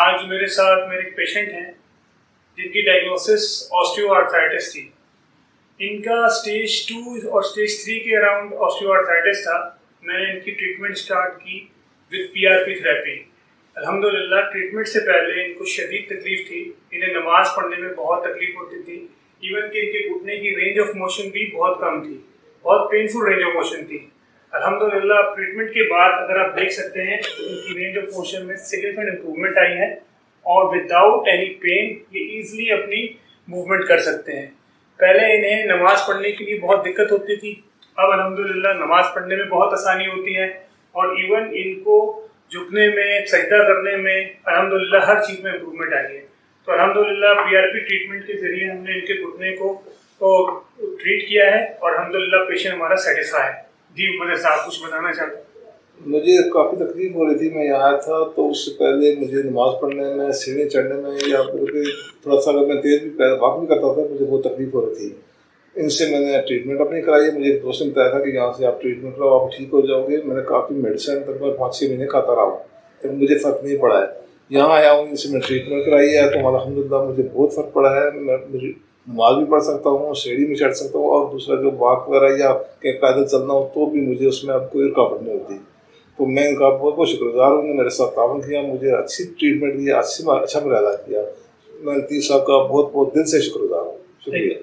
آج میرے ساتھ میرے ایک پیشنٹ ہیں جن کی ڈائگنوسس آسٹیو آرتھرائٹس تھی. ان کا اسٹیج 2 اور اسٹیج 3 کے اراؤنڈ آسٹیو آرتھرائٹس تھا. میں نے ان کی ٹریٹمنٹ اسٹارٹ کی وتھ PRP تھراپی. الحمدللہ ٹریٹمنٹ سے پہلے ان کو شدید تکلیف تھی. انہیں نماز پڑھنے میں بہت تکلیف ہوتی تھی. ایون کہ ان کے گھٹنے کی رینج آف موشن بھی بہت کم تھی, بہت پینفل رینج آف موشن تھی. الحمدللہ ٹریٹمنٹ کے بعد اگر آپ دیکھ سکتے ہیں تو ان کی رینج آف موشن میں سگنیفیکنٹ امپروومنٹ آئی ہے اور وداؤٹ اینی پین یہ ایزلی اپنی موومنٹ کر سکتے ہیں. پہلے انہیں نماز پڑھنے کے لیے بہت دقت ہوتی تھی, اب الحمدللہ نماز پڑھنے میں بہت آسانی ہوتی ہے اور ایون ان کو جھکنے میں, سجدہ کرنے میں الحمدللہ ہر چیز میں امپروومنٹ آئی ہے. تو الحمدللہ PRP ٹریٹمنٹ کے ذریعے ہم نے ان کے گھٹنے کو ٹریٹ کیا ہے اور الحمدللہ پیشنٹ ہمارا سیٹسفائی ہے. جی عمر صاحب کچھ بتانا چاہتے ہیں؟ مجھے کافی تکلیف ہو رہی تھی. میں یہاں تھا تو اس سے پہلے مجھے نماز پڑھنے میں, سیڑھیاں چڑھنے میں یا تھوڑا سا اگر میں تیز بھی واک بھی کرتا تھا مجھے بہت تکلیف ہو رہی تھی. ان سے میں نے ٹریٹمنٹ اپنی کرائی ہے. مجھے ایک دوست نے بتایا تھا کہ یہاں سے آپ ٹریٹمنٹ کراؤ آپ ٹھیک ہو جاؤ گے. میں نے کافی میڈیسن تقریباً 5-6 مہینے کھاتا رہا ہوں لیکن مجھے فرق نہیں پڑا ہے. یہاں آیا ہوں, ان سے میں ٹریٹمنٹ کرائی ہے تو الحمدللہ مجھے بہت فرق پڑا ہے. میں نماز بھی پڑھ سکتا ہوں, سیڑھی بھی چڑھ سکتا ہوں, اور دوسرا جو واک وغیرہ یا کہ پیدل چلنا ہو تو بھی مجھے اس میں اب کوئی رکاوٹ نہیں ہوتی. تو میں ان کا بہت بہت شکر گزار ہوں. میرے ساتھ تعاون کیا, مجھے اچھی ٹریٹمنٹ دیا, اچھا مراحلہ کیا. میں لطیف صاحب کا بہت بہت دل سے شکر گزار ہوں. شکریہ.